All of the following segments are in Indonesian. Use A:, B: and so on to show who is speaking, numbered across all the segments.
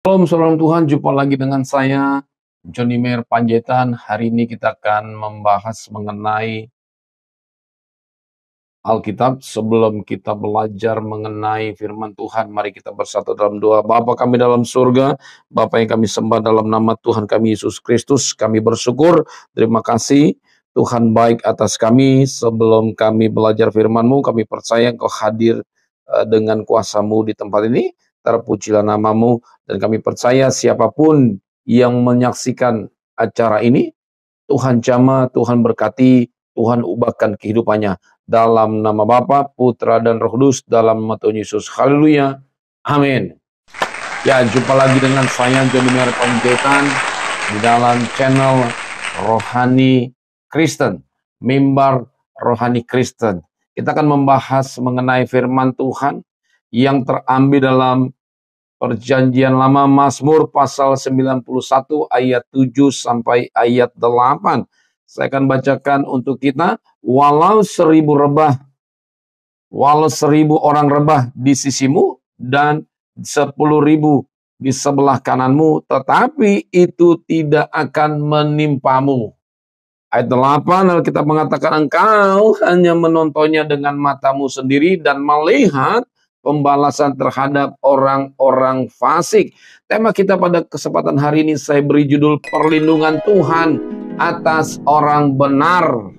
A: Shalom saudara Tuhan, jumpa lagi dengan saya, Johnny Meyer Panjaitan. Hari ini kita akan membahas mengenai Alkitab. Sebelum kita belajar mengenai firman Tuhan, mari kita bersatu dalam doa. Bapa kami dalam surga, Bapa yang kami sembah dalam nama Tuhan kami Yesus Kristus, kami bersyukur, terima kasih Tuhan baik atas kami. Sebelum kami belajar firman-Mu, kami percaya Engkau hadir dengan kuasa-Mu di tempat ini. Terpujilah nama-Mu, dan kami percaya siapapun yang menyaksikan acara ini, Tuhan jamah, Tuhan berkati, Tuhan ubahkan kehidupannya. Dalam nama Bapa, Putra, dan Roh Kudus, dalam nama Tuhan Yesus. Haleluya. Amin. Ya, jumpa lagi dengan saya, Johnny Meyer Panjaitan, di dalam channel Rohani Kristen, Mimbar Rohani Kristen. Kita akan membahas mengenai firman Tuhan yang terambil dalam Perjanjian Lama, Mazmur pasal 91 ayat 7 sampai ayat 8. Saya akan bacakan untuk kita. Walau 1000 orang rebah di sisimu dan 10.000 di sebelah kananmu, tetapi itu tidak akan menimpamu. Ayat 8, Alkitab mengatakan, engkau hanya menontonnya dengan matamu sendiri dan melihat pembalasan terhadap orang-orang fasik. Tema kita pada kesempatan hari ini saya beri judul perlindungan Tuhan atas orang benar.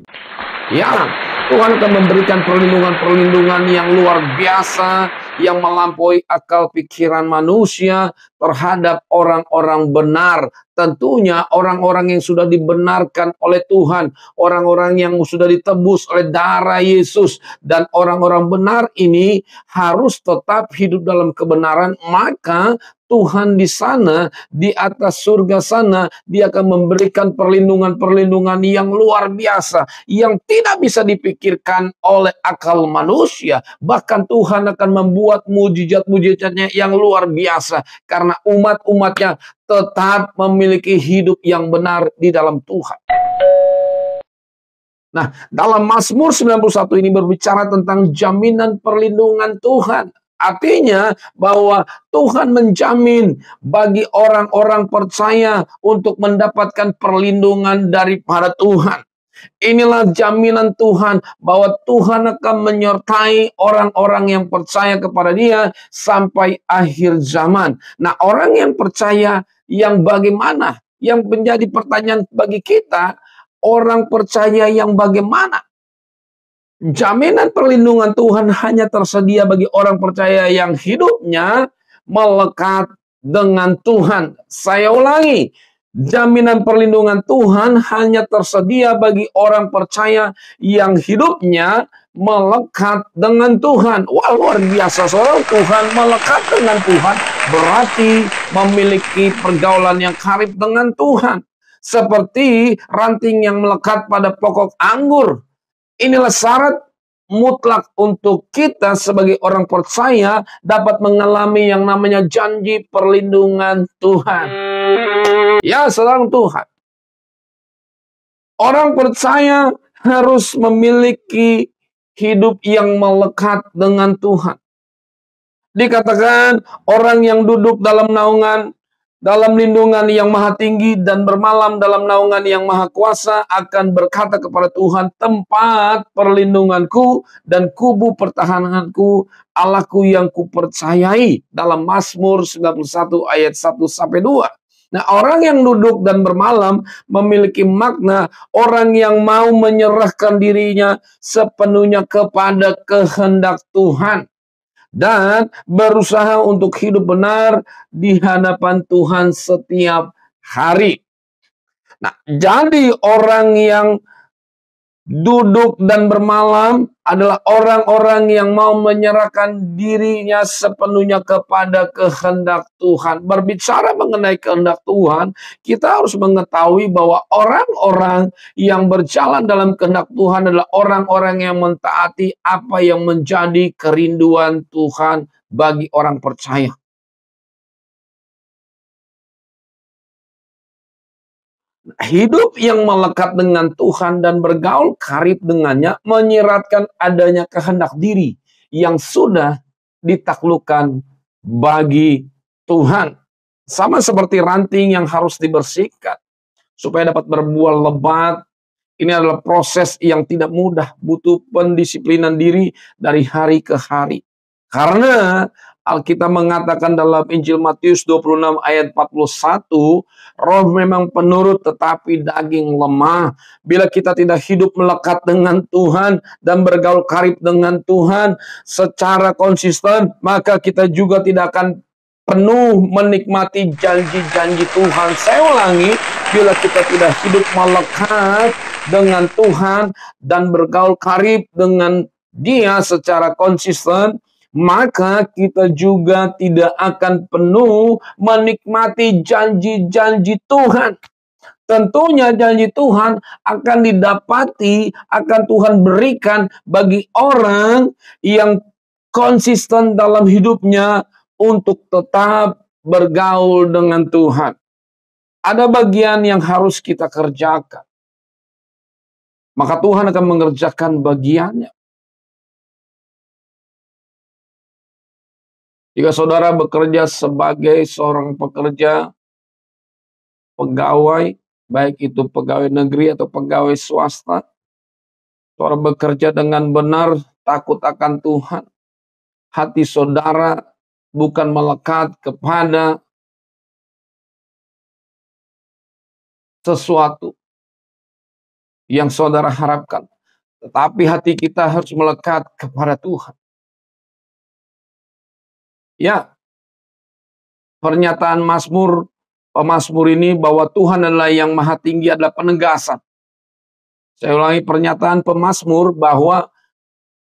A: Ya, Tuhan akan memberikan perlindungan-perlindungan yang luar biasa, yang melampaui akal pikiran manusia terhadap orang-orang benar. Tentunya orang-orang yang sudah dibenarkan oleh Tuhan, orang-orang yang sudah ditebus oleh darah Yesus, dan orang-orang benar ini harus tetap hidup dalam kebenaran. Maka Tuhan di sana, di atas surga sana, Dia akan memberikan perlindungan-perlindungan yang luar biasa, yang tidak bisa dipikirkan oleh akal manusia. Bahkan Tuhan akan membuat mujizat-mujizatnya yang luar biasa, karena umat-umatnya tetap memiliki hidup yang benar di dalam Tuhan. Nah, dalam Mazmur 91 ini berbicara tentang jaminan perlindungan Tuhan. Artinya bahwa Tuhan menjamin bagi orang-orang percaya untuk mendapatkan perlindungan daripada Tuhan. Inilah jaminan Tuhan bahwa Tuhan akan menyertai orang-orang yang percaya kepada Dia sampai akhir zaman. Nah, orang yang percaya yang bagaimana? Yang menjadi pertanyaan bagi kita, orang percaya yang bagaimana? Jaminan perlindungan Tuhan hanya tersedia bagi orang percaya yang hidupnya melekat dengan Tuhan. Saya ulangi, jaminan perlindungan Tuhan hanya tersedia bagi orang percaya yang hidupnya melekat dengan Tuhan. Wah, luar biasa, seorang Tuhan melekat dengan Tuhan berarti memiliki pergaulan yang karib dengan Tuhan. Seperti ranting yang melekat pada pokok anggur. Inilah syarat mutlak untuk kita sebagai orang percaya dapat mengalami yang namanya janji perlindungan Tuhan. Ya, saudara Tuhan. Orang percaya harus memiliki hidup yang melekat dengan Tuhan. Dikatakan orang yang duduk dalam naungan, dalam lindungan yang maha tinggi dan bermalam dalam naungan yang maha kuasa akan berkata kepada Tuhan, tempat perlindunganku dan kubu pertahananku, Allahku yang kupercayai. Dalam Mazmur 91 ayat 1-2. Nah, orang yang duduk dan bermalam memiliki makna orang yang mau menyerahkan dirinya sepenuhnya kepada kehendak Tuhan dan berusaha untuk hidup benar di hadapan Tuhan setiap hari. Nah, jadi orang yang duduk dan bermalam adalah orang-orang yang mau menyerahkan dirinya sepenuhnya kepada kehendak Tuhan. Berbicara mengenai kehendak Tuhan, kita harus mengetahui bahwa orang-orang yang berjalan dalam kehendak Tuhan adalah orang-orang yang mentaati apa yang menjadi kerinduan Tuhan bagi orang percaya. Hidup yang melekat dengan Tuhan dan bergaul karib dengannya menyiratkan adanya kehendak diri yang sudah ditaklukkan bagi Tuhan. Sama seperti ranting yang harus dibersihkan supaya dapat berbuah lebat. Ini adalah proses yang tidak mudah, butuh pendisiplinan diri dari hari ke hari. Karena Alkitab mengatakan dalam Injil Matius 26 ayat 41, roh memang penurut tetapi daging lemah. Bila kita tidak hidup melekat dengan Tuhan dan bergaul karib dengan Tuhan secara konsisten, maka kita juga tidak akan penuh menikmati janji-janji Tuhan. Saya ulangi, bila kita tidak hidup melekat dengan Tuhan dan bergaul karib dengan Dia secara konsisten, maka kita juga tidak akan penuh menikmati janji-janji Tuhan. Tentunya janji Tuhan akan didapati, akan Tuhan berikan bagi orang yang konsisten dalam hidupnya untuk tetap bergaul dengan Tuhan. Ada bagian yang harus kita kerjakan. Maka Tuhan akan mengerjakan bagiannya. Jika saudara bekerja sebagai seorang pekerja, pegawai, baik itu pegawai negeri atau pegawai swasta, saudara bekerja dengan benar, takut akan Tuhan, hati saudara bukan melekat kepada sesuatu yang saudara harapkan, tetapi hati kita harus melekat kepada Tuhan. Ya, pernyataan pemazmur ini bahwa Tuhan adalah yang maha tinggi adalah penegasan. Saya ulangi, pernyataan pemazmur bahwa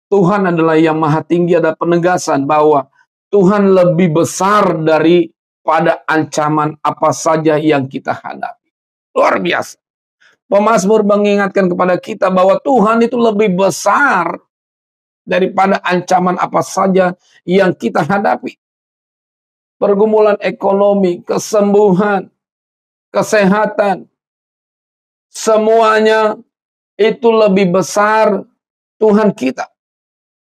A: Tuhan adalah yang maha tinggi adalah penegasan bahwa Tuhan lebih besar daripada ancaman apa saja yang kita hadapi. Luar biasa. Pemazmur mengingatkan kepada kita bahwa Tuhan itu lebih besar daripada ancaman apa saja yang kita hadapi. Pergumulan ekonomi, kesembuhan, kesehatan, semuanya itu lebih besar Tuhan kita.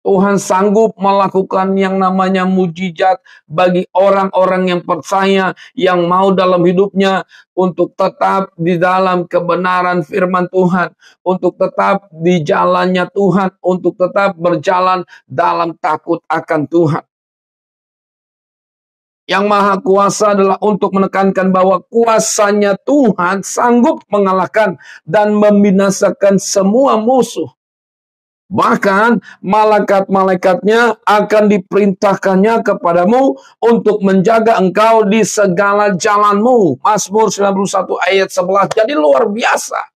A: Tuhan sanggup melakukan yang namanya mujizat bagi orang-orang yang percaya, yang mau dalam hidupnya untuk tetap di dalam kebenaran firman Tuhan, untuk tetap di jalannya Tuhan, untuk tetap berjalan dalam takut akan Tuhan. Yang maha kuasa adalah untuk menekankan bahwa kuasanya Tuhan sanggup mengalahkan dan membinasakan semua musuh. Bahkan malaikat-malaikatnya akan diperintahkannya kepadamu untuk menjaga engkau di segala jalanmu. Mazmur 91 ayat 11. Jadi luar biasa.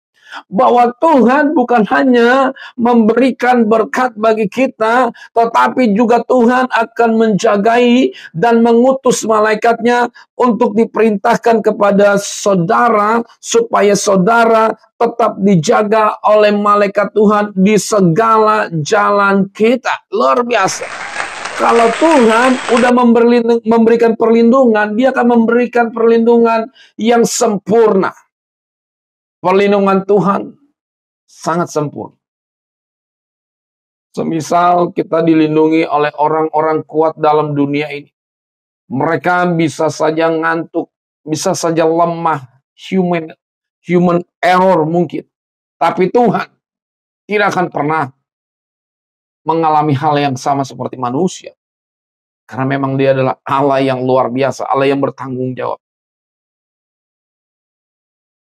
A: Bahwa Tuhan bukan hanya memberikan berkat bagi kita, tetapi juga Tuhan akan menjagai dan mengutus malaikatnya untuk diperintahkan kepada saudara, supaya saudara tetap dijaga oleh malaikat Tuhan di segala jalan kita. Luar biasa. Kalau Tuhan udah memberikan perlindungan, Dia akan memberikan perlindungan yang sempurna. Perlindungan Tuhan sangat sempurna. Semisal kita dilindungi oleh orang-orang kuat dalam dunia ini. Mereka bisa saja ngantuk, bisa saja lemah, human error mungkin. Tapi Tuhan tidak akan pernah mengalami hal yang sama seperti manusia. Karena memang Dia adalah Allah yang luar biasa, Allah yang bertanggung jawab.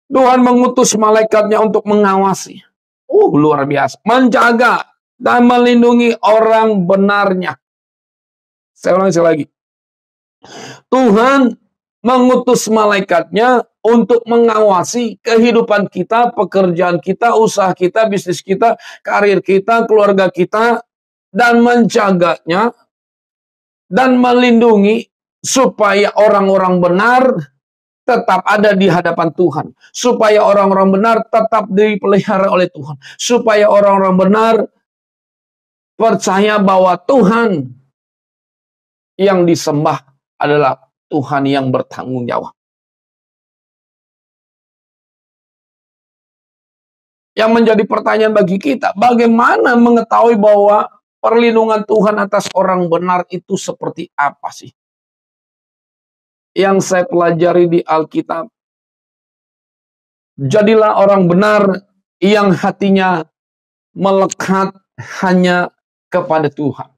A: Tuhan mengutus malaikatnya untuk mengawasi. Luar biasa. Menjaga dan melindungi orang benarnya. Saya ulangi lagi. Tuhan mengutus malaikatnya untuk mengawasi kehidupan kita, pekerjaan kita, usaha kita, bisnis kita, karir kita, keluarga kita, dan menjaganya dan melindungi supaya orang-orang benar tetap ada di hadapan Tuhan. Supaya orang-orang benar tetap dipelihara oleh Tuhan. Supaya orang-orang benar percaya bahwa Tuhan yang disembah adalah Tuhan yang bertanggung jawab. Yang menjadi pertanyaan bagi kita, bagaimana mengetahui bahwa perlindungan Tuhan atas orang benar itu seperti apa sih? yang saya pelajari di Alkitab. Jadilah orang benar yang hatinya melekat hanya kepada Tuhan.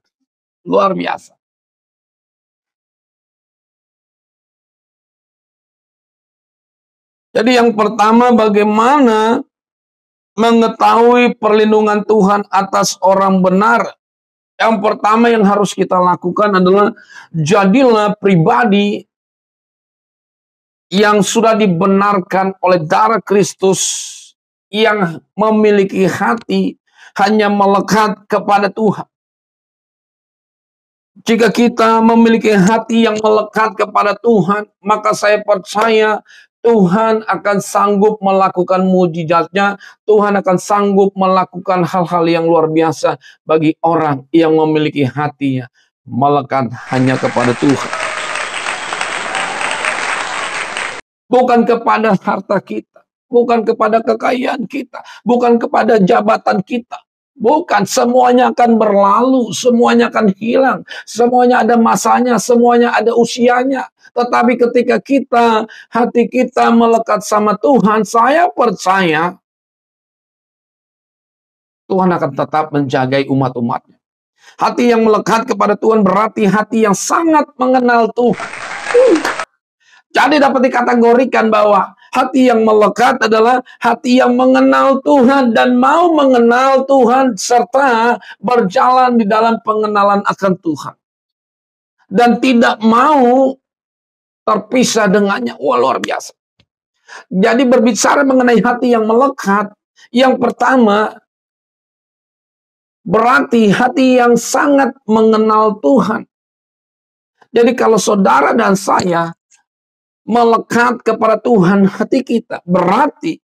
A: Luar biasa. Jadi yang pertama, bagaimana mengetahui perlindungan Tuhan atas orang benar. Yang pertama yang harus kita lakukan adalah jadilah pribadi yang sudah dibenarkan oleh darah Kristus, yang memiliki hati hanya melekat kepada Tuhan. Jika kita memiliki hati yang melekat kepada Tuhan, maka saya percaya Tuhan akan sanggup melakukan mujizatnya. Tuhan akan sanggup melakukan hal-hal yang luar biasa bagi orang yang memiliki hatinya melekat hanya kepada Tuhan. Bukan kepada harta kita, bukan kepada kekayaan kita, bukan kepada jabatan kita. Bukan, semuanya akan berlalu, semuanya akan hilang, semuanya ada masanya, semuanya ada usianya. Tetapi ketika hati kita melekat sama Tuhan, saya percaya Tuhan akan tetap menjagai umat-umatnya. Hati yang melekat kepada Tuhan berarti hati yang sangat mengenal Tuhan. Jadi dapat dikategorikan bahwa hati yang melekat adalah hati yang mengenal Tuhan dan mau mengenal Tuhan serta berjalan di dalam pengenalan akan Tuhan. Dan tidak mau terpisah dengannya. Wah, luar biasa. Jadi berbicara mengenai hati yang melekat, yang pertama berarti hati yang sangat mengenal Tuhan. Jadi kalau saudara dan saya melekat kepada Tuhan, hati kita berarti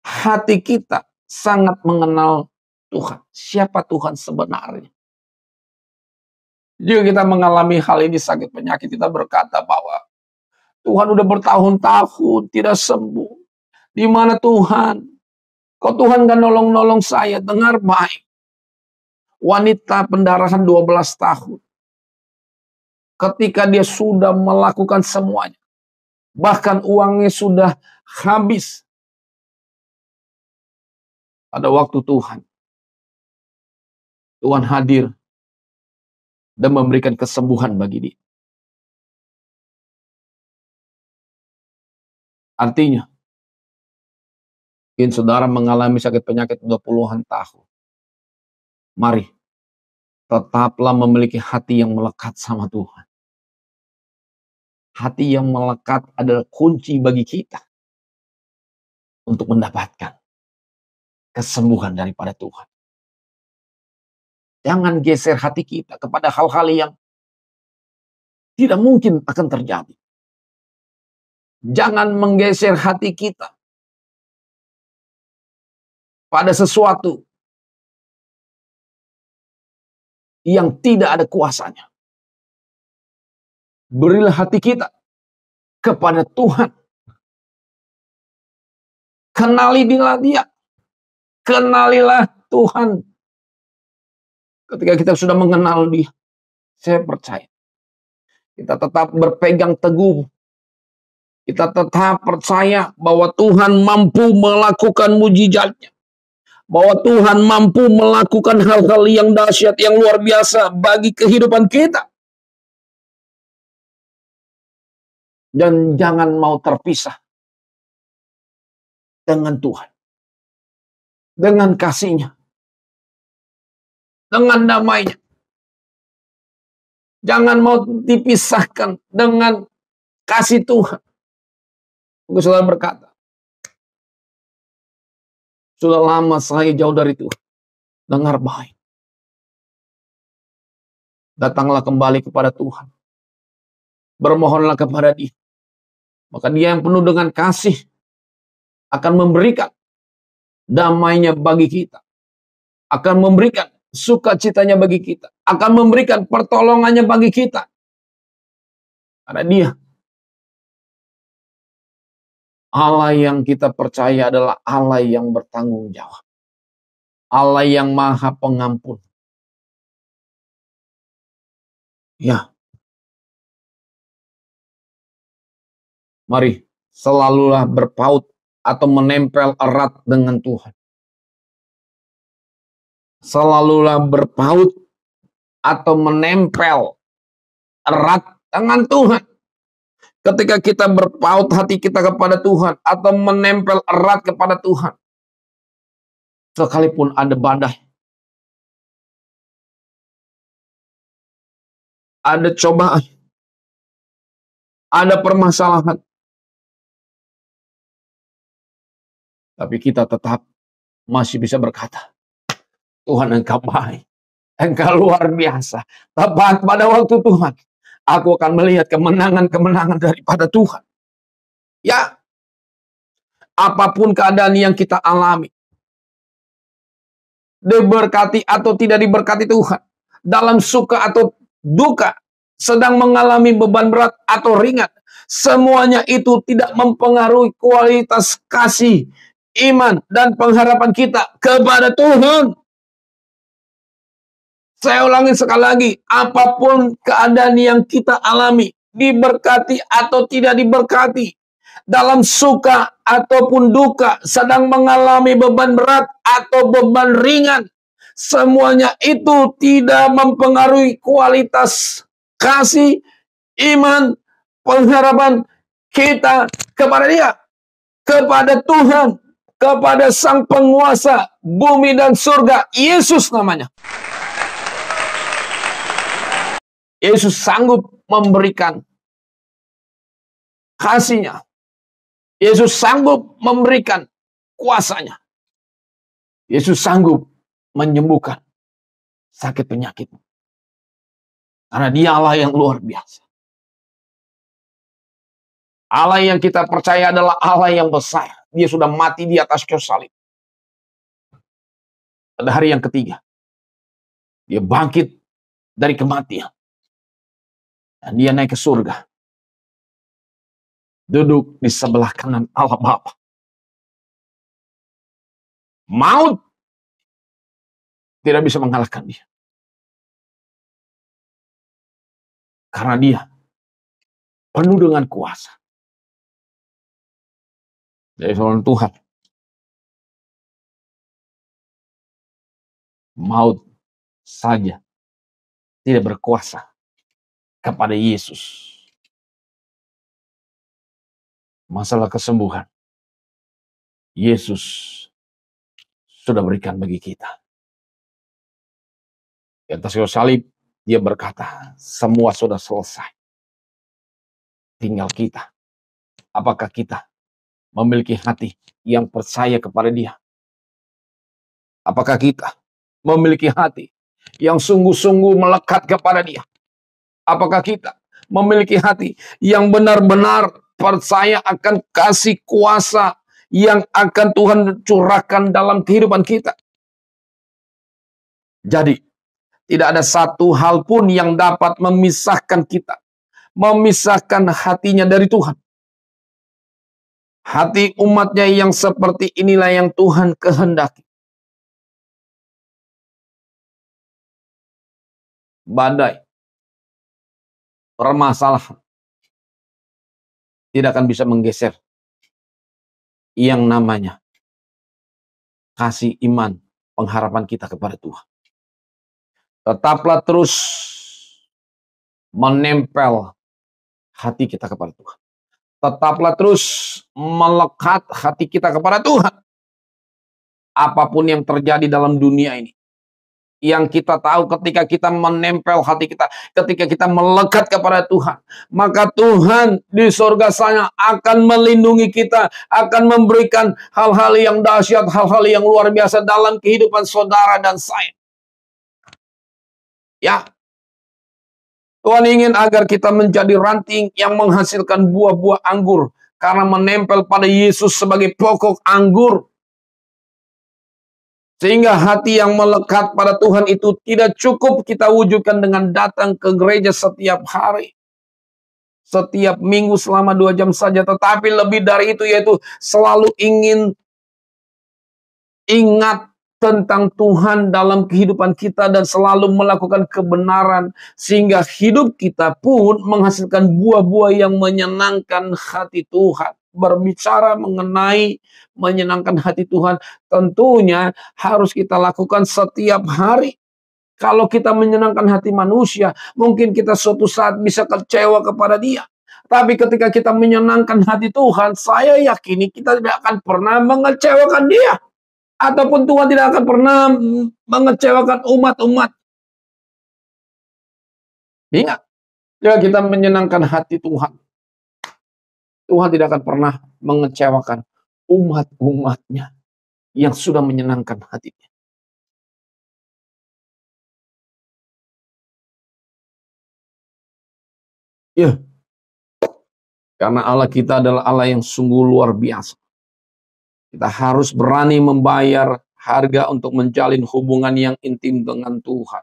A: hati kita sangat mengenal Tuhan. Siapa Tuhan sebenarnya? Jika kita mengalami hal ini, sakit penyakit, kita berkata bahwa Tuhan udah bertahun-tahun tidak sembuh. Di mana Tuhan? Kok Tuhan gak nolong-nolong saya? Dengar baik. Wanita pendarahan 12 tahun. Ketika dia sudah melakukan semuanya, bahkan uangnya sudah habis, pada waktu Tuhan hadir dan memberikan kesembuhan bagi dia. Artinya, mungkin saudara mengalami sakit penyakit udah puluhan tahun. Mari, tetaplah memiliki hati yang melekat sama Tuhan. Hati yang melekat adalah kunci bagi kita untuk mendapatkan kesembuhan daripada Tuhan. Jangan geser hati kita kepada hal-hal yang tidak mungkin akan terjadi. Jangan menggeser hati kita pada sesuatu yang tidak ada kuasanya. Berilah hati kita kepada Tuhan. Kenalilah Dia. Kenalilah Tuhan. Ketika kita sudah mengenal Dia, saya percaya kita tetap berpegang teguh. Kita tetap percaya bahwa Tuhan mampu melakukan mujizatnya. Bahwa Tuhan mampu melakukan hal-hal yang dahsyat, yang luar biasa bagi kehidupan kita. Dan jangan mau terpisah dengan Tuhan. Dengan kasih-Nya. Dengan damai-Nya. Jangan mau dipisahkan dengan kasih Tuhan. Mungkin saudara berkata, sudah lama saya jauh dari Tuhan. Dengar baik. Datanglah kembali kepada Tuhan. Bermohonlah kepada Dia. Maka Dia yang penuh dengan kasih akan memberikan damai-Nya bagi kita. Akan memberikan sukacitanya bagi kita. Akan memberikan pertolongannya bagi kita. Karena Dia, Allah yang kita percaya adalah Allah yang bertanggung jawab. Allah yang maha pengampun. Ya. Mari selalulah berpaut atau menempel erat dengan Tuhan. Selalulah berpaut atau menempel erat dengan Tuhan. Ketika kita berpaut hati kita kepada Tuhan atau menempel erat kepada Tuhan, sekalipun ada badai, ada cobaan, ada permasalahan, tapi kita tetap masih bisa berkata, Tuhan Engkau baik, Engkau luar biasa. Tepat pada waktu Tuhan, aku akan melihat kemenangan-kemenangan daripada Tuhan. Ya, apapun keadaan yang kita alami, diberkati atau tidak diberkati Tuhan, dalam suka atau duka, sedang mengalami beban berat atau ringan, semuanya itu tidak mempengaruhi kualitas kasih, iman, dan pengharapan kita kepada Tuhan. Saya ulangi sekali lagi, apapun keadaan yang kita alami, diberkati atau tidak diberkati, dalam suka ataupun duka, sedang mengalami beban berat atau beban ringan, semuanya itu tidak mempengaruhi kualitas kasih, iman, pengharapan kita kepada Dia, kepada Tuhan, kepada Sang Penguasa bumi dan surga, Yesus namanya. Yesus sanggup memberikan kasih-Nya. Yesus sanggup memberikan kuasa-Nya. Yesus sanggup menyembuhkan sakit penyakitmu. Karena Dia Allah yang luar biasa. Allah yang kita percaya adalah Allah yang besar. Dia sudah mati di atas kayu salib. Pada hari yang ketiga, Dia bangkit dari kematian. Dan Dia naik ke surga. Duduk di sebelah kanan Allah Bapa. Maut tidak bisa mengalahkan Dia. Karena Dia penuh dengan kuasa. Dari firman Tuhan. Maut saja tidak berkuasa kepada Yesus. Masalah kesembuhan, Yesus sudah berikan bagi kita. Di atas kayu salib, Dia berkata, semua sudah selesai. Tinggal kita. Apakah kita memiliki hati yang percaya kepada Dia? Apakah kita memiliki hati yang sungguh-sungguh melekat kepada Dia? Apakah kita memiliki hati yang benar-benar percaya akan kasih kuasa yang akan Tuhan curahkan dalam kehidupan kita? Jadi, tidak ada satu hal pun yang dapat memisahkan kita, memisahkan hatinya dari Tuhan. Hati umatnya yang seperti inilah yang Tuhan kehendaki. Badai, permasalahan tidak akan bisa menggeser yang namanya kasih iman, pengharapan kita kepada Tuhan. Tetaplah terus menempel hati kita kepada Tuhan. Tetaplah terus melekat hati kita kepada Tuhan. Apapun yang terjadi dalam dunia ini, yang kita tahu ketika kita menempel hati kita, ketika kita melekat kepada Tuhan, maka Tuhan di surga sana akan melindungi kita, akan memberikan hal-hal yang dahsyat, hal-hal yang luar biasa dalam kehidupan saudara dan saya. Ya, Tuhan ingin agar kita menjadi ranting yang menghasilkan buah-buah anggur, karena menempel pada Yesus sebagai pokok anggur. Sehingga hati yang melekat pada Tuhan itu tidak cukup kita wujudkan dengan datang ke gereja setiap hari, setiap minggu selama 2 jam saja. Tetapi lebih dari itu, yaitu selalu ingin ingat tentang Tuhan dalam kehidupan kita dan selalu melakukan kebenaran, sehingga hidup kita pun menghasilkan buah-buah yang menyenangkan hati Tuhan. Berbicara mengenai menyenangkan hati Tuhan, tentunya harus kita lakukan setiap hari. Kalau kita menyenangkan hati manusia, mungkin kita suatu saat bisa kecewa kepada dia. Tapi ketika kita menyenangkan hati Tuhan, saya yakini kita tidak akan pernah mengecewakan dia. Ataupun Tuhan tidak akan pernah mengecewakan umat-umat. Ingat, jika kita menyenangkan hati Tuhan, Tuhan tidak akan pernah mengecewakan umat-umatnya yang sudah menyenangkan hatinya. Ya, karena Allah kita adalah Allah yang sungguh luar biasa. Kita harus berani membayar harga untuk menjalin hubungan yang intim dengan Tuhan.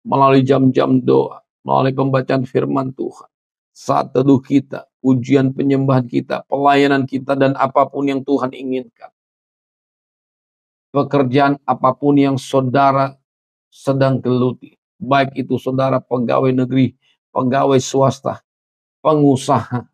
A: Melalui jam-jam doa, melalui pembacaan firman Tuhan. Saat teduh kita, ujian penyembahan kita, pelayanan kita, dan apapun yang Tuhan inginkan. Pekerjaan apapun yang saudara sedang geluti. Baik itu saudara pegawai negeri, pegawai swasta, pengusaha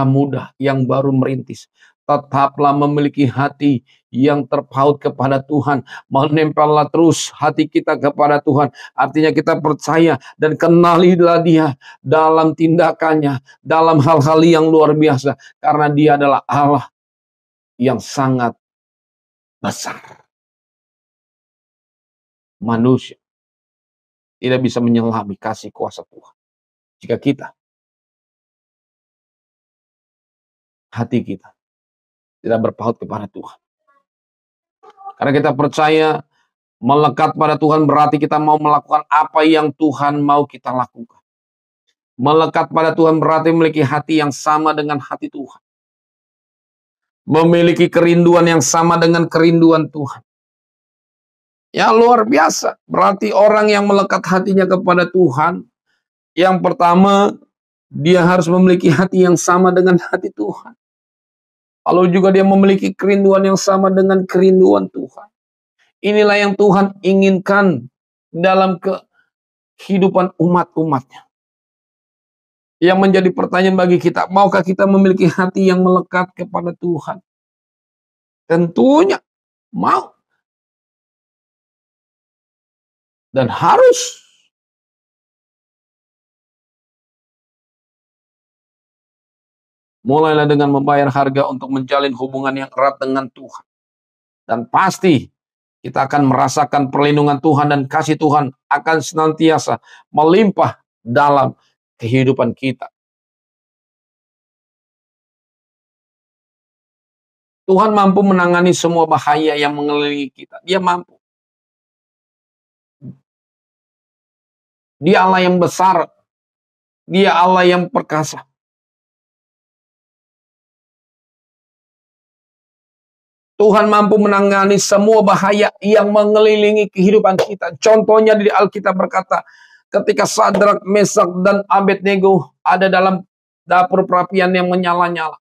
A: muda yang baru merintis. Tetaplah memiliki hati yang terpaut kepada Tuhan. Menempellah terus hati kita kepada Tuhan. Artinya kita percaya dan kenalilah dia dalam tindakannya, dalam hal-hal yang luar biasa. Karena dia adalah Allah yang sangat besar. Manusia tidak bisa menyelami kasih kuasa Tuhan. Jika kita, hati kita tidak berpaut kepada Tuhan. Karena kita percaya melekat pada Tuhan berarti kita mau melakukan apa yang Tuhan mau kita lakukan. Melekat pada Tuhan berarti memiliki hati yang sama dengan hati Tuhan. Memiliki kerinduan yang sama dengan kerinduan Tuhan. Ya luar biasa. Berarti orang yang melekat hatinya kepada Tuhan, yang pertama dia harus memiliki hati yang sama dengan hati Tuhan. Lalu juga dia memiliki kerinduan yang sama dengan kerinduan Tuhan. Inilah yang Tuhan inginkan dalam kehidupan umat-umatnya. Yang menjadi pertanyaan bagi kita, maukah kita memiliki hati yang melekat kepada Tuhan? Tentunya mau. Dan harus. Mulailah dengan membayar harga untuk menjalin hubungan yang erat dengan Tuhan. Dan pasti kita akan merasakan perlindungan Tuhan dan kasih Tuhan akan senantiasa melimpah dalam kehidupan kita. Tuhan mampu menangani semua bahaya yang mengelilingi kita. Dia mampu. Dia Allah yang besar. Dia Allah yang perkasa. Tuhan mampu menangani semua bahaya yang mengelilingi kehidupan kita. Contohnya di Alkitab berkata, ketika Sadrak, Mesak, dan Abednego ada dalam dapur perapian yang menyala-nyala.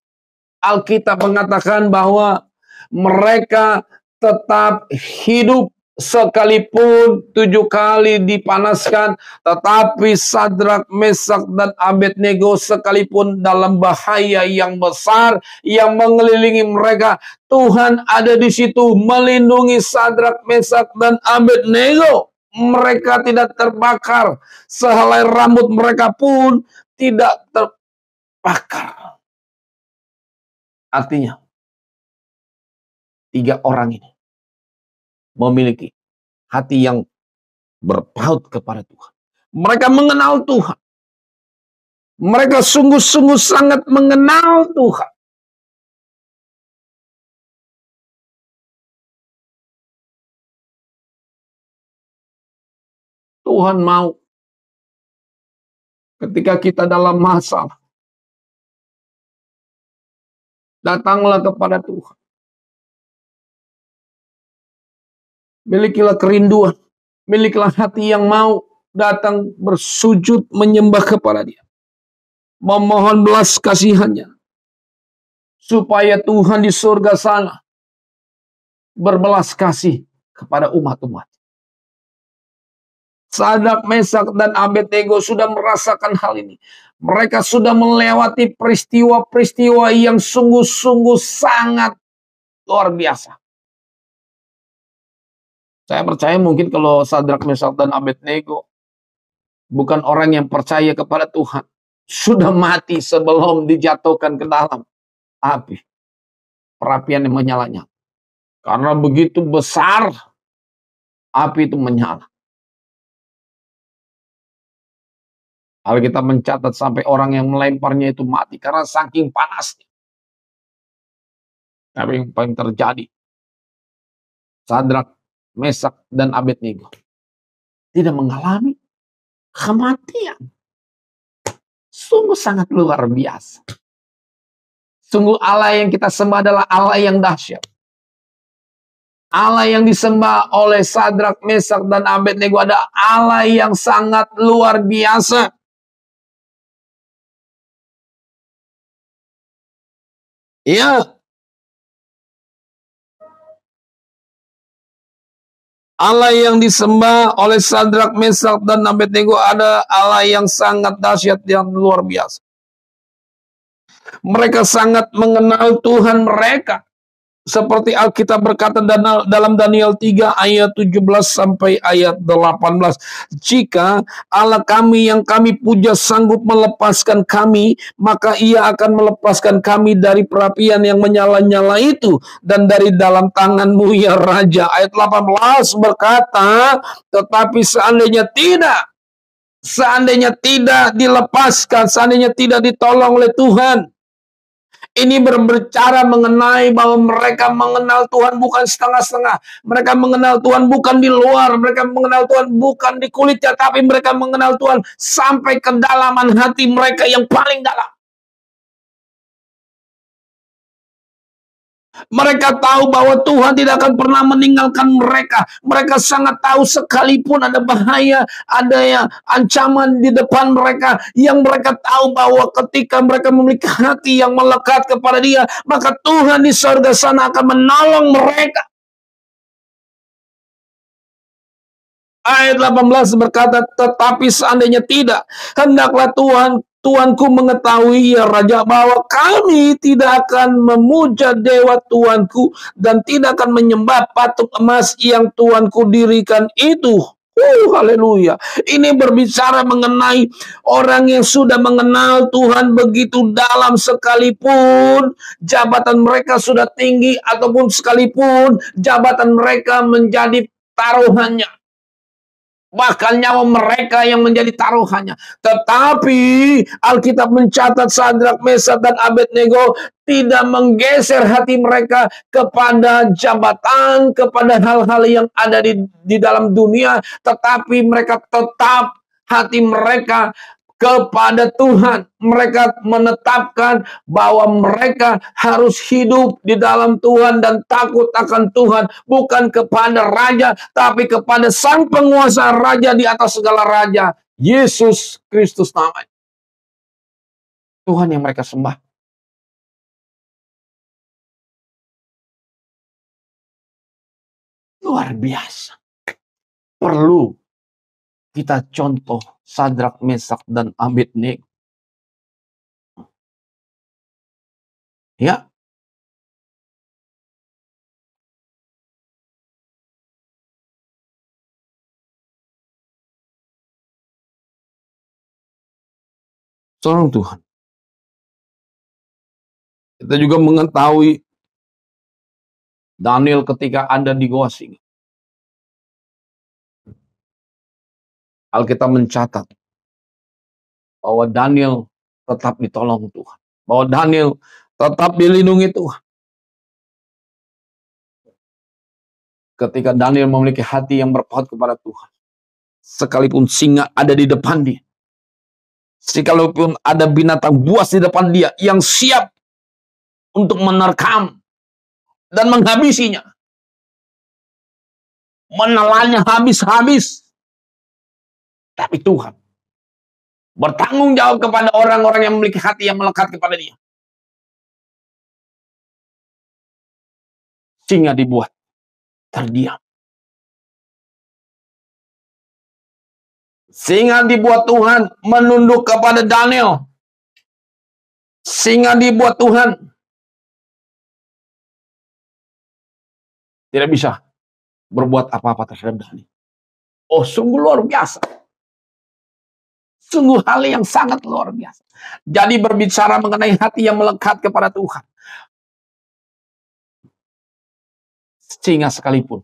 A: Alkitab mengatakan bahwa mereka tetap hidup sekalipun 7 kali dipanaskan, tetapi Sadrak, Mesak, dan Abednego sekalipun dalam bahaya yang besar yang mengelilingi mereka, Tuhan ada di situ melindungi Sadrak, Mesak, dan Abednego. Mereka tidak terbakar, sehelai rambut mereka pun tidak terbakar. Artinya 3 orang ini memiliki hati yang berpaut kepada Tuhan. Mereka mengenal Tuhan. Mereka sungguh-sungguh sangat mengenal Tuhan. Tuhan mau ketika kita dalam masalah, datanglah kepada Tuhan. Milikilah kerinduan. Milikilah hati yang mau datang bersujud menyembah kepada Dia. Memohon belas kasihannya. Supaya Tuhan di surga sana berbelas kasih kepada umat-umat. Sadrak, Mesak, dan Abednego sudah merasakan hal ini. Mereka sudah melewati peristiwa-peristiwa yang sungguh-sungguh sangat luar biasa. Saya percaya mungkin kalau Sadrak, Mesak, dan Abednego bukan orang yang percaya kepada Tuhan, sudah mati sebelum dijatuhkan ke dalam api. Perapian yang menyalanya. Karena begitu besar api itu menyala. Alkitab mencatat sampai orang yang melemparnya itu mati karena saking panasnya. Tapi yang paling terjadi, Sadrak, Mesak, dan Abednego tidak mengalami kematian. Sungguh sangat luar biasa. Sungguh Allah yang kita sembah adalah Allah yang dahsyat. Allah yang disembah oleh Sadrak, Mesak, dan Abednego ada Allah yang sangat luar biasa. Ya, Allah yang disembah oleh Sadrak, Mesak, dan Abednego ada Allah yang sangat dahsyat, yang luar biasa. Mereka sangat mengenal Tuhan mereka. Seperti Alkitab berkata dalam Daniel 3 ayat 17 sampai ayat 18. Jika Allah kami yang kami puja sanggup melepaskan kami, maka ia akan melepaskan kami dari perapian yang menyala-nyala itu dan dari dalam tanganmu ya Raja. Ayat 18 berkata, tetapi seandainya tidak dilepaskan, seandainya tidak ditolong oleh Tuhan. Ini berbicara mengenai bahwa mereka mengenal Tuhan bukan setengah-setengah. Mereka mengenal Tuhan bukan di luar. Mereka mengenal Tuhan bukan di kulitnya. Tapi mereka mengenal Tuhan sampai kedalaman hati mereka yang paling dalam. Mereka tahu bahwa Tuhan tidak akan pernah meninggalkan mereka. Mereka sangat tahu sekalipun ada bahaya, ada yang ancaman di depan mereka. Yang mereka tahu bahwa ketika mereka memiliki hati yang melekat kepada Dia, maka Tuhan di surga sana akan menolong mereka. Ayat 18 berkata, tetapi seandainya tidak, hendaklah Tuanku mengetahui ya Raja bahwa kami tidak akan memuja dewa Tuanku dan tidak akan menyembah patung emas yang Tuanku dirikan itu. Haleluya. Ini berbicara mengenai orang yang sudah mengenal Tuhan begitu dalam, sekalipun jabatan mereka sudah tinggi ataupun sekalipun jabatan mereka menjadi taruhannya. Bahkan nyawa mereka yang menjadi taruhannya. Tetapi Alkitab mencatat Sadrak, Mesak, dan Abednego tidak menggeser hati mereka kepada jabatan, kepada hal-hal yang ada di dalam dunia. Tetapi mereka tetap hati mereka kepada Tuhan. Mereka menetapkan bahwa mereka harus hidup di dalam Tuhan dan takut akan Tuhan. Bukan kepada raja, tapi kepada sang penguasa raja di atas segala raja. Yesus Kristus namanya. Tuhan yang mereka sembah. Luar biasa. Perlu kita contoh Sadrak, Mesak, dan Abednego. Ya. Seorang Tuhan. Kita juga mengetahui Daniel ketika ada di Goa Singa. Alkitab mencatat bahwa Daniel tetap ditolong Tuhan. Bahwa Daniel tetap dilindungi Tuhan. Ketika Daniel memiliki hati yang berpaut kepada Tuhan. Sekalipun singa ada di depan dia. Sekalipun ada binatang buas di depan dia yang siap untuk menerkam dan menghabisinya. Menelannya habis-habis. Tapi Tuhan bertanggung jawab kepada orang-orang yang memiliki hati yang melekat kepada Dia. Singa dibuat terdiam. Sehingga dibuat Tuhan menunduk kepada Daniel. Sehingga dibuat Tuhan tidak bisa berbuat apa-apa terhadap Daniel. Oh, sungguh luar biasa. Sungguh hal yang sangat luar biasa. Jadi berbicara mengenai hati yang melekat kepada Tuhan. Sehingga sekalipun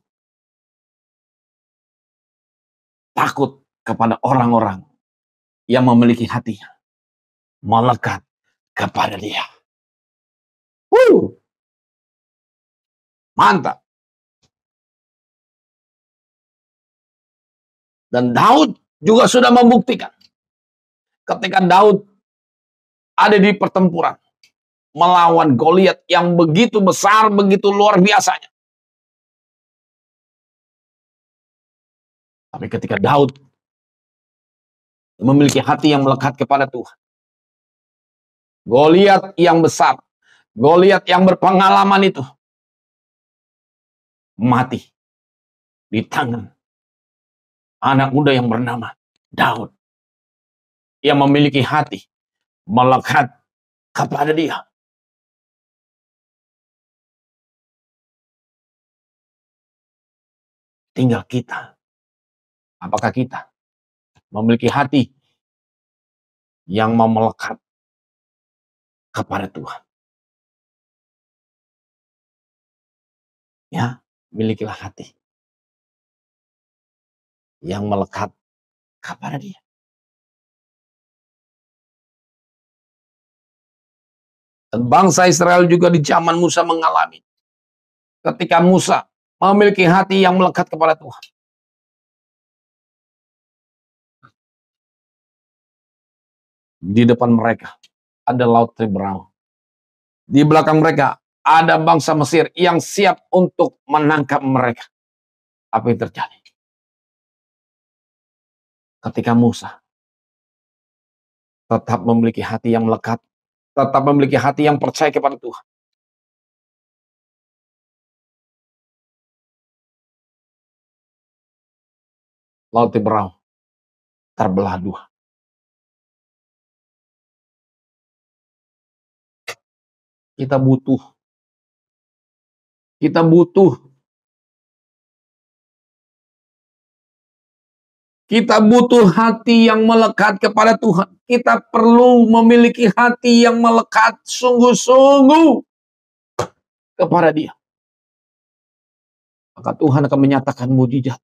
A: takut kepada orang-orang yang memiliki hati melekat kepada Dia. Mantap. Dan Daud juga sudah membuktikan. Ketika Daud ada di pertempuran melawan Goliat yang begitu besar, begitu luar biasanya. Tapi ketika Daud memiliki hati yang melekat kepada Tuhan, Goliat yang besar, Goliat yang berpengalaman itu mati di tangan anak muda yang bernama Daud, yang memiliki hati melekat kepada Dia. Tinggal kita. Apakah kita memiliki hati yang mau melekat kepada Tuhan? Ya, milikilah hati yang melekat kepada Dia. Dan bangsa Israel juga di zaman Musa mengalami. Ketika Musa memiliki hati yang melekat kepada Tuhan. Di depan mereka ada laut Tiberau. Di belakang mereka ada bangsa Mesir yang siap untuk menangkap mereka. Apa yang terjadi? Ketika Musa tetap memiliki hati yang melekat, tetap memiliki hati yang percaya kepada Tuhan. Laut Tiberau terbelah dua. Kita butuh hati yang melekat kepada Tuhan. Kita perlu memiliki hati yang melekat sungguh-sungguh kepada Dia. Maka Tuhan akan menyatakan mujizat.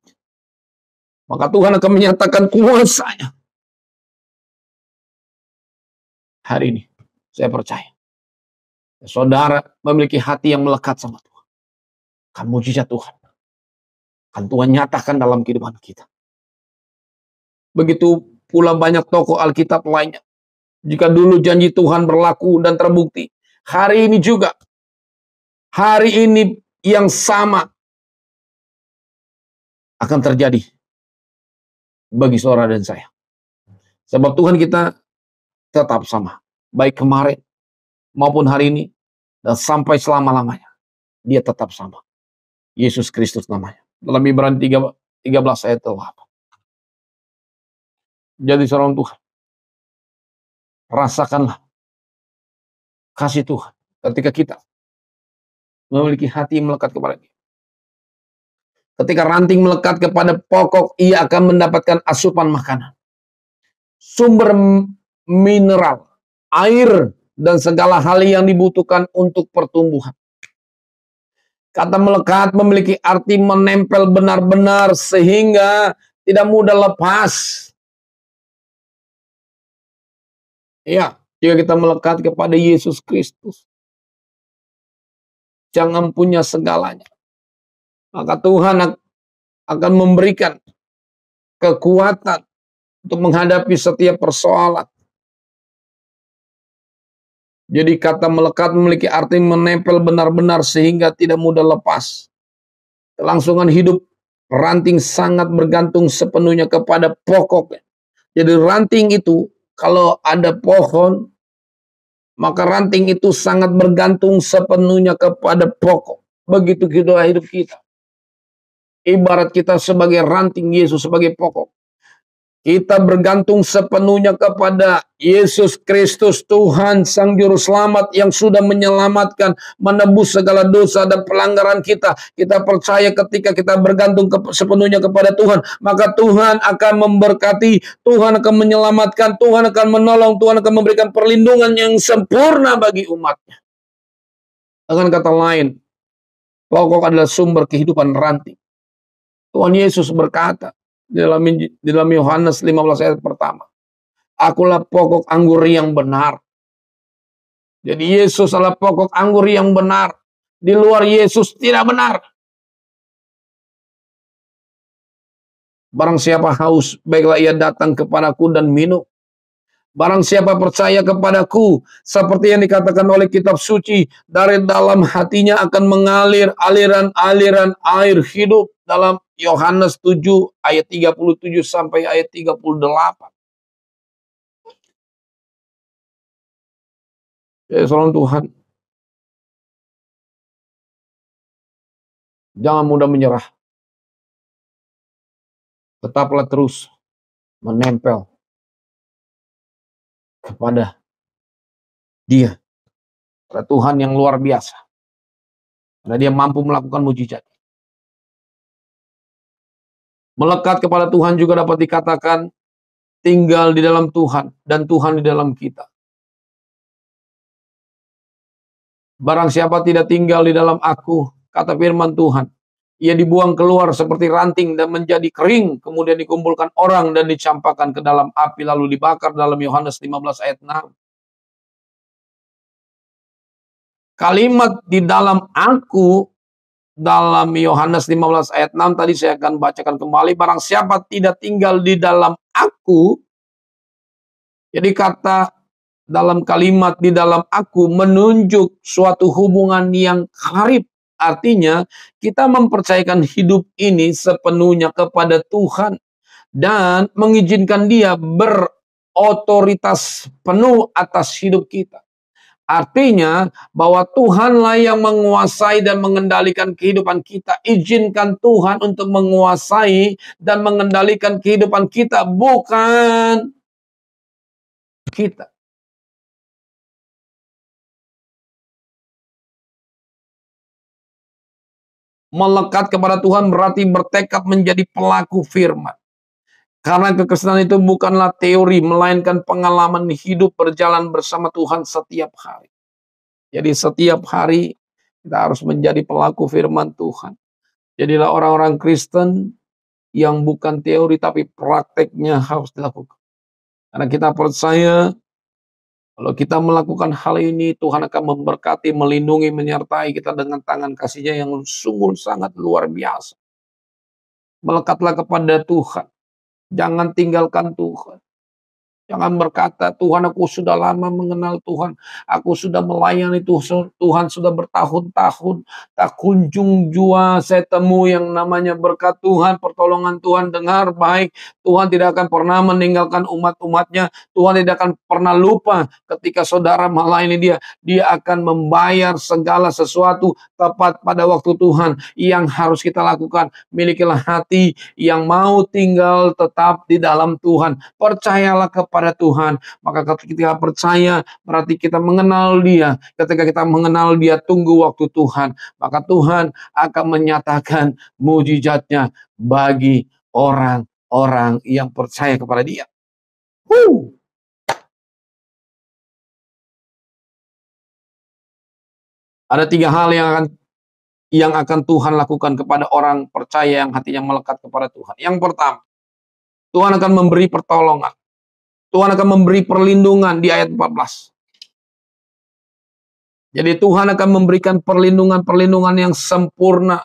A: Maka Tuhan akan menyatakan kuasa-Nya. Hari ini saya percaya saudara memiliki hati yang melekat sama Tuhan. Akan mujizat Tuhan. Akan Tuhan nyatakan dalam kehidupan kita. Begitu pula banyak tokoh Alkitab lainnya. Jika dulu janji Tuhan berlaku dan terbukti, hari ini juga, hari ini yang sama akan terjadi bagi saudara dan saya. Sebab Tuhan kita tetap sama. Baik kemarin maupun hari ini dan sampai selama-lamanya. Dia tetap sama. Yesus Kristus namanya. Dalam Ibrani 13 ayat 8. Jadi seorang Tuhan, rasakanlah kasih Tuhan ketika kita memiliki hati yang melekat kepada Dia. Ketika ranting melekat kepada pokok, ia akan mendapatkan asupan makanan, sumber mineral, air, dan segala hal yang dibutuhkan untuk pertumbuhan. Kata melekat memiliki arti menempel benar-benar sehingga tidak mudah lepas. Ya, jika kita melekat kepada Yesus Kristus, jangan punya segalanya. Maka Tuhan akan memberikan kekuatan untuk menghadapi setiap persoalan. Jadi kata melekat memiliki arti menempel benar-benar sehingga tidak mudah lepas. Kelangsungan hidup ranting sangat bergantung sepenuhnya kepada pokoknya. Jadi ranting itu, kalau ada pohon, maka ranting itu sangat bergantung sepenuhnya kepada pokok. Begitu hidup kita. Ibarat kita sebagai ranting, Yesus sebagai pokok. Kita bergantung sepenuhnya kepada Yesus Kristus, Tuhan Sang Juru Selamat yang sudah menyelamatkan, menebus segala dosa dan pelanggaran kita. Kita percaya ketika kita bergantung sepenuhnya kepada Tuhan, maka Tuhan akan memberkati, Tuhan akan menyelamatkan, Tuhan akan menolong, Tuhan akan memberikan perlindungan yang sempurna bagi umatnya. Dengan kata lain, pokok adalah sumber kehidupan ranting. Tuhan Yesus berkata, di dalam Yohanes 15 ayat pertama, akulah pokok anggur yang benar. Jadi Yesus adalah pokok anggur yang benar. Di luar Yesus tidak benar. Barang siapa haus, baiklah ia datang kepadaku dan minum. Barang siapa percaya kepadaku, seperti yang dikatakan oleh kitab suci, dari dalam hatinya akan mengalir aliran-aliran air hidup. Dalam Yohanes 7 ayat 37 sampai ayat 38. Ya, salam Tuhan. Jangan mudah menyerah. Tetaplah terus menempel kepada Dia. Pada Tuhan yang luar biasa. Karena Dia mampu melakukan mujizat. Melekat kepada Tuhan juga dapat dikatakan tinggal di dalam Tuhan dan Tuhan di dalam kita. Barang siapa tidak tinggal di dalam aku, kata firman Tuhan, ia dibuang keluar seperti ranting dan menjadi kering, kemudian dikumpulkan orang dan dicampakkan ke dalam api lalu dibakar, dalam Yohanes 15 ayat 6. Kalimat di dalam aku, dalam Yohanes 15 ayat 6 tadi saya akan bacakan kembali. Barang siapa tidak tinggal di dalam aku, jadi kata dalam kalimat di dalam aku menunjuk suatu hubungan yang karib. Artinya kita mempercayakan hidup ini sepenuhnya kepada Tuhan dan mengizinkan Dia berotoritas penuh atas hidup kita. Artinya bahwa Tuhanlah yang menguasai dan mengendalikan kehidupan kita. Izinkan Tuhan untuk menguasai dan mengendalikan kehidupan kita, bukan kita. Melekat kepada Tuhan berarti bertekad menjadi pelaku firman. Karena kekristenan itu bukanlah teori, melainkan pengalaman hidup berjalan bersama Tuhan setiap hari. Jadi setiap hari kita harus menjadi pelaku firman Tuhan. Jadilah orang-orang Kristen yang bukan teori tapi prakteknya harus dilakukan. Karena kita percaya kalau kita melakukan hal ini, Tuhan akan memberkati, melindungi, menyertai kita dengan tangan kasih-Nya yang sungguh sangat luar biasa. Melekatlah kepada Tuhan. Jangan tinggalkan Tuhan. Jangan berkata, Tuhan aku sudah lama mengenal Tuhan. Aku sudah melayani Tuhan sudah bertahun-tahun. Tak kunjung jua saya temu yang namanya berkat Tuhan, pertolongan Tuhan. Dengar baik, Tuhan tidak akan pernah meninggalkan umat-umatnya. Tuhan tidak akan pernah lupa ketika saudara melayani Dia. Dia akan membayar segala sesuatu tepat pada waktu Tuhan. Yang harus kita lakukan, milikilah hati yang mau tinggal tetap di dalam Tuhan. Percayalah kepada Tuhan. Maka ketika kita percaya berarti kita mengenal Dia. Ketika kita mengenal Dia, tunggu waktu Tuhan. Maka Tuhan akan menyatakan mujizatnya bagi orang-orang yang percaya kepada Dia. Ada 3 hal yang akan Tuhan lakukan kepada orang percaya yang hatinya melekat kepada Tuhan. Yang pertama, Tuhan akan memberi pertolongan. Tuhan akan memberi perlindungan di ayat 14. Jadi Tuhan akan memberikan perlindungan-perlindungan yang sempurna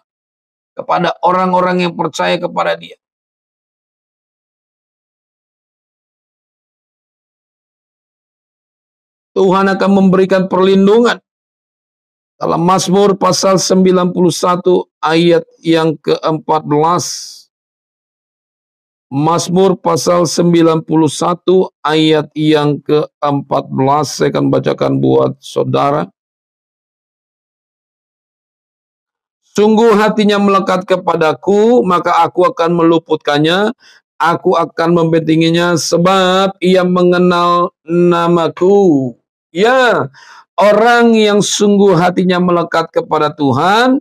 A: kepada orang-orang yang percaya kepada Dia. Tuhan akan memberikan perlindungan. Dalam Mazmur pasal 91 ayat yang ke-14. Mazmur pasal 91 ayat yang ke-14. Saya akan bacakan buat saudara. Sungguh hatinya melekat kepadaku, maka aku akan meluputkannya. Aku akan membentenginya sebab ia mengenal namaku. Ya, orang yang sungguh hatinya melekat kepada Tuhan,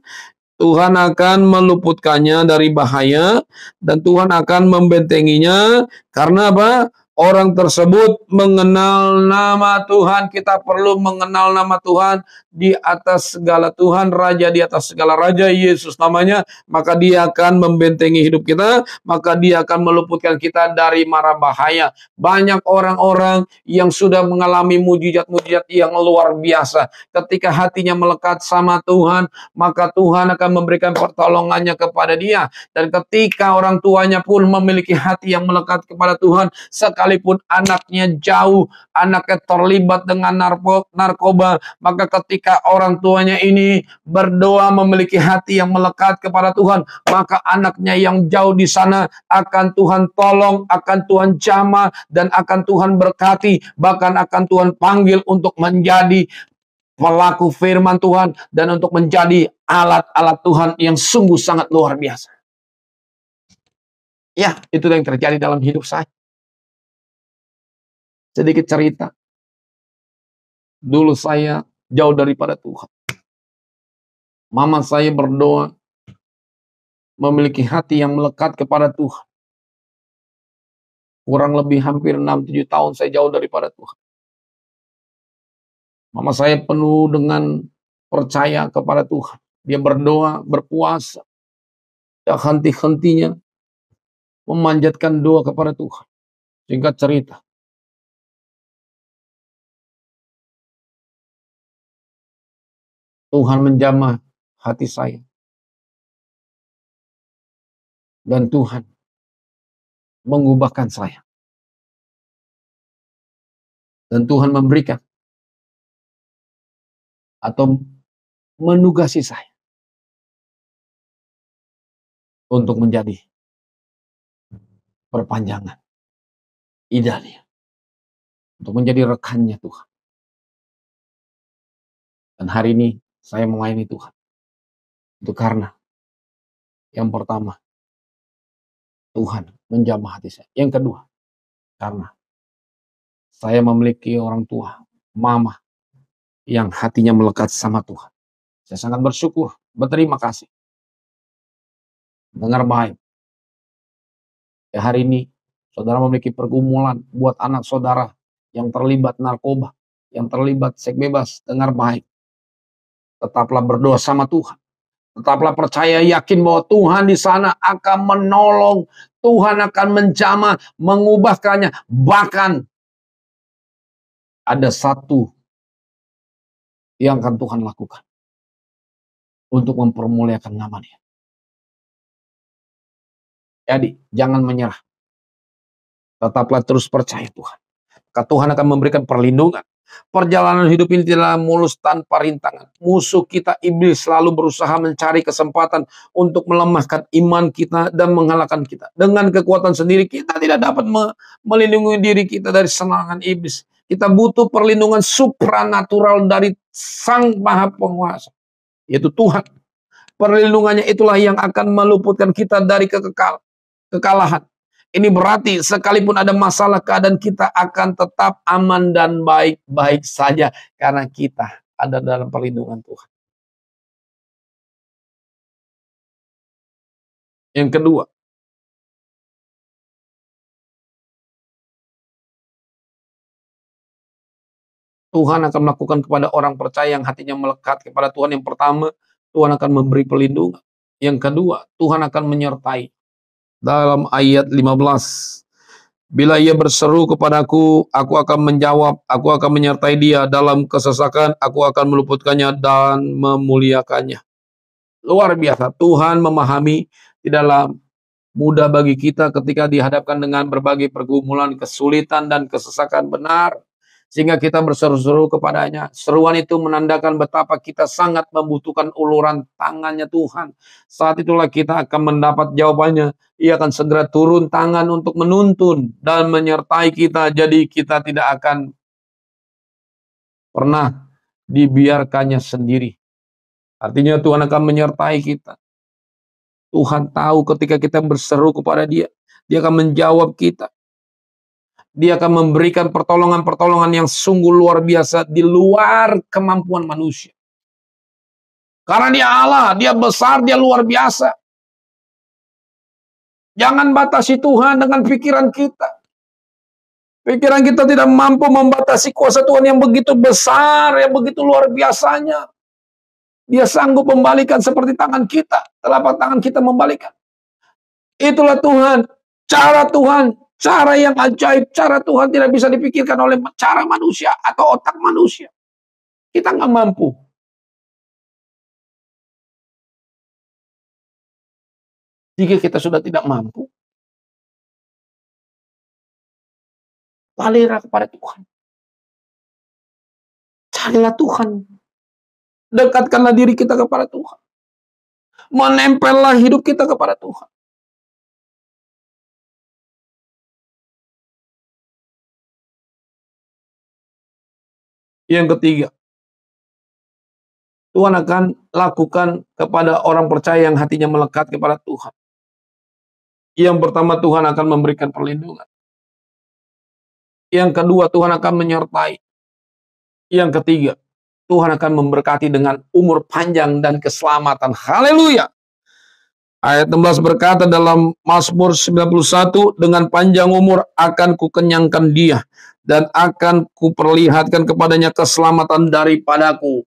A: Tuhan akan meluputkannya dari bahaya dan Tuhan akan membentenginya. Karena apa? Orang tersebut mengenal nama Tuhan. Kita perlu mengenal nama Tuhan di atas segala Tuhan, Raja di atas segala Raja, Yesus namanya. Maka dia akan membentengi hidup kita, maka dia akan meluputkan kita dari mara bahaya. Banyak orang-orang yang sudah mengalami mujizat-mujizat yang luar biasa. Ketika hatinya melekat sama Tuhan, maka Tuhan akan memberikan pertolongannya kepada dia. Dan ketika orang tuanya pun memiliki hati yang melekat kepada Tuhan, sekalipun anaknya jauh, anaknya terlibat dengan narkoba, maka ketika orang tuanya ini berdoa memiliki hati yang melekat kepada Tuhan, maka anaknya yang jauh di sana akan Tuhan tolong, akan Tuhan jamah, dan akan Tuhan berkati, bahkan akan Tuhan panggil untuk menjadi pelaku firman Tuhan dan untuk menjadi alat-alat Tuhan yang sungguh sangat luar biasa. Ya, itu yang terjadi dalam hidup saya. Sedikit cerita. Dulu saya jauh daripada Tuhan. Mama saya berdoa memiliki hati yang melekat kepada Tuhan. Kurang lebih hampir 6-7 tahun saya jauh daripada Tuhan. Mama saya penuh dengan percaya kepada Tuhan. Dia berdoa, berpuasa. Tak henti-hentinya memanjatkan doa kepada Tuhan. Singkat cerita, Tuhan menjamah hati saya. Dan Tuhan mengubahkan saya. Dan Tuhan memberikan atau menugasi saya untuk menjadi perpanjangan idahnya. Untuk menjadi rekannya Tuhan. Dan hari ini saya melayani Tuhan. Itu karena yang pertama, Tuhan menjamah hati saya. Yang kedua, karena saya memiliki orang tua, mama, yang hatinya melekat sama Tuhan. Saya sangat bersyukur, berterima kasih. Dengar baik. Ya, hari ini, saudara memiliki pergumulan buat anak saudara yang terlibat narkoba, yang terlibat seks bebas. Dengar baik. Tetaplah berdoa sama Tuhan. Tetaplah percaya, yakin bahwa Tuhan di sana akan menolong. Tuhan akan menjamah, mengubahkannya. Bahkan ada satu yang akan Tuhan lakukan untuk mempermuliakan nama-Nya. Jadi, jangan menyerah. Tetaplah terus percaya Tuhan. Tuhan akan memberikan perlindungan. Perjalanan hidup ini tidak mulus tanpa rintangan. Musuh kita iblis selalu berusaha mencari kesempatan untuk melemahkan iman kita dan mengalahkan kita. Dengan kekuatan sendiri kita tidak dapat melindungi diri kita dari serangan iblis. Kita butuh perlindungan supranatural dari Sang Maha Penguasa, yaitu Tuhan. Perlindungannya itulah yang akan meluputkan kita dari kekalahan. Ini berarti sekalipun ada masalah, keadaan kita akan tetap aman dan baik-baik saja. Karena kita ada dalam perlindungan Tuhan. Yang kedua, Tuhan akan melakukan kepada orang percaya yang hatinya melekat kepada Tuhan. Yang pertama, Tuhan akan memberi perlindungan. Yang kedua, Tuhan akan menyertai. Dalam ayat 15, bila ia berseru kepadaku, aku akan menjawab, aku akan menyertai dia dalam kesesakan, aku akan meluputkannya dan memuliakannya. Luar biasa, Tuhan memahami tidaklah mudah bagi kita ketika dihadapkan dengan berbagai pergumulan, kesulitan, dan kesesakan benar. Sehingga kita berseru-seru kepadanya. Seruan itu menandakan betapa kita sangat membutuhkan uluran tangannya Tuhan. Saat itulah kita akan mendapat jawabannya. Ia akan segera turun tangan untuk menuntun dan menyertai kita. Jadi kita tidak akan pernah dibiarkannya sendiri. Artinya Tuhan akan menyertai kita. Tuhan tahu ketika kita berseru kepada Dia, Dia akan menjawab kita. Dia akan memberikan pertolongan-pertolongan yang sungguh luar biasa di luar kemampuan manusia. Karena Dia Allah, Dia besar, Dia luar biasa. Jangan batasi Tuhan dengan pikiran kita. Pikiran kita tidak mampu membatasi kuasa Tuhan yang begitu besar, yang begitu luar biasanya. Dia sanggup membalikan seperti tangan kita, telapak tangan kita membalikan. Itulah Tuhan, cara yang ajaib, cara Tuhan tidak bisa dipikirkan oleh cara manusia atau otak manusia. Kita nggak mampu. Jika kita sudah tidak mampu, palinglah kepada Tuhan. Carilah Tuhan. Dekatkanlah diri kita kepada Tuhan. Menempellah hidup kita kepada Tuhan. Yang ketiga, Tuhan akan lakukan kepada orang percaya yang hatinya melekat kepada Tuhan. Yang pertama, Tuhan akan memberikan perlindungan. Yang kedua, Tuhan akan menyertai. Yang ketiga, Tuhan akan memberkati dengan umur panjang dan keselamatan. Haleluya. Ayat 16 berkata dalam Mazmur 91, dengan panjang umur akan kukenyangkan dia, dan akan kuperlihatkan kepadanya keselamatan daripadaku.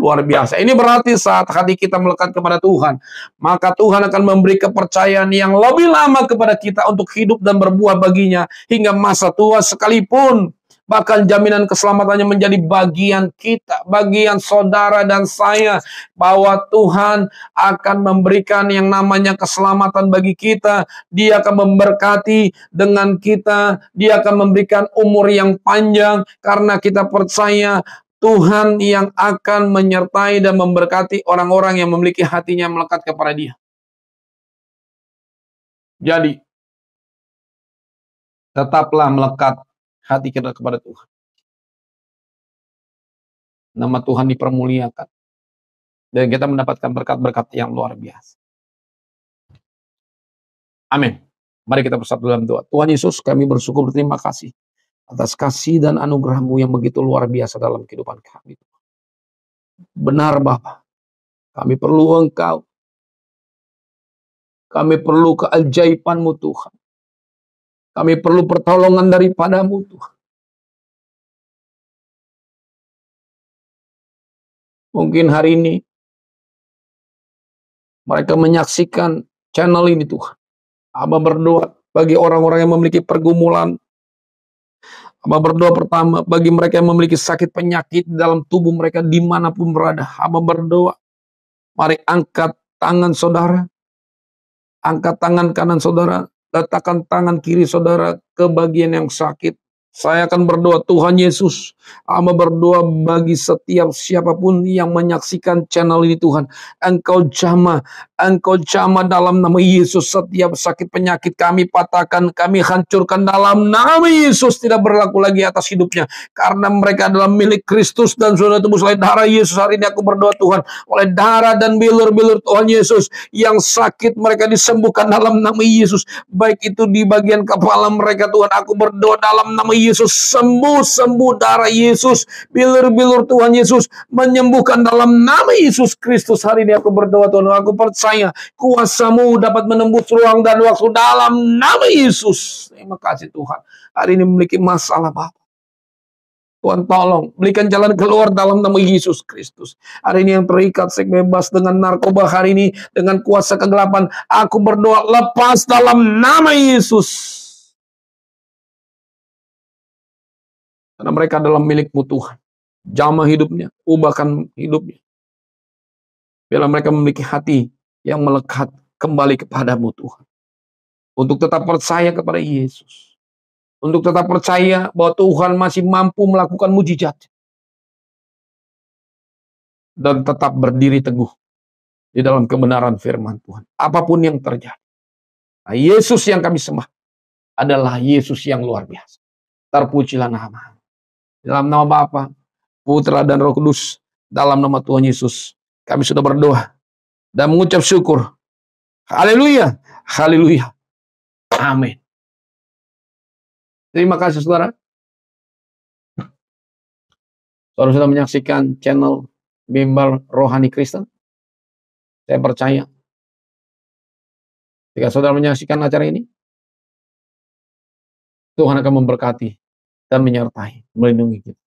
A: Luar biasa. Ini berarti saat hati kita melekat kepada Tuhan, maka Tuhan akan memberi kepercayaan yang lebih lama kepada kita untuk hidup dan berbuah baginya hingga masa tua sekalipun. Bahkan jaminan keselamatannya menjadi bagian kita, bagian saudara dan saya, bahwa Tuhan akan memberikan yang namanya keselamatan bagi kita. Dia akan memberkati dengan kita, Dia akan memberikan umur yang panjang karena kita percaya Tuhan yang akan menyertai dan memberkati orang-orang yang memiliki hatinya melekat kepada Dia. Jadi, tetaplah melekat hati kita kepada Tuhan. Nama Tuhan dipermuliakan. Dan kita mendapatkan berkat-berkat yang luar biasa. Amin. Mari kita bersatu dalam doa. Tuhan Yesus, kami bersyukur berterima kasih atas kasih dan anugerah-Mu yang begitu luar biasa dalam kehidupan kami. Benar Bapa, kami perlu Engkau. Kami perlu keajaiban-Mu Tuhan. Kami perlu pertolongan daripada-Mu Tuhan. Mungkin hari ini mereka menyaksikan channel ini Tuhan. Aba berdoa bagi orang-orang yang memiliki pergumulan. Aba berdoa pertama bagi mereka yang memiliki sakit penyakit dalam tubuh mereka dimanapun berada. Aba berdoa, mari angkat tangan saudara. Angkat tangan kanan saudara. Letakkan tangan kiri saudara ke bagian yang sakit. Saya akan berdoa, Tuhan Yesus, Amba berdoa bagi setiap siapapun yang menyaksikan channel ini Tuhan. Engkau jamah dalam nama Yesus. Setiap sakit penyakit kami patahkan, kami hancurkan dalam nama Yesus. Tidak berlaku lagi atas hidupnya. Karena mereka adalah milik Kristus dan sudah tebus oleh darah Yesus. Hari ini aku berdoa Tuhan, oleh darah dan bilur-bilur Tuhan Yesus, yang sakit mereka disembuhkan dalam nama Yesus. Baik itu di bagian kepala mereka Tuhan, aku berdoa dalam nama Yesus, sembuh darah Yesus, bilur-bilur Tuhan Yesus menyembuhkan dalam nama Yesus Kristus. Hari ini aku berdoa Tuhan, aku percaya kuasa-Mu dapat menembus ruang dan waktu dalam nama Yesus. Terima kasih Tuhan. Hari ini memiliki masalah Bapak, Tuhan tolong berikan jalan keluar dalam nama Yesus Kristus. Hari ini yang terikat seks bebas dengan narkoba, hari ini dengan kuasa kegelapan, aku berdoa lepas dalam nama Yesus. Karena mereka adalah milik-Mu Tuhan. Jamah hidupnya, ubahkan hidupnya. Biarlah mereka memiliki hati yang melekat kembali kepada-Mu Tuhan. Untuk tetap percaya kepada Yesus. Untuk tetap percaya bahwa Tuhan masih mampu melakukan mujizat. Dan tetap berdiri teguh di dalam kebenaran firman Tuhan. Apapun yang terjadi. Nah, Yesus yang kami sembah adalah Yesus yang luar biasa. Terpujilah nama. Dalam nama Bapa, Putra dan Roh Kudus, dalam nama Tuhan Yesus, kami sudah berdoa dan mengucap syukur. Haleluya, haleluya, amin. Terima kasih saudara. Saudara sudah menyaksikan channel Bimbel Rohani Kristen. Saya percaya jika saudara menyaksikan acara ini, Tuhan akan memberkati dan menyertai, melindungi kita.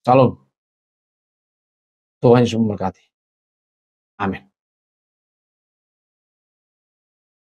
A: Salam. Tuhan Yesus memberkati. Amin.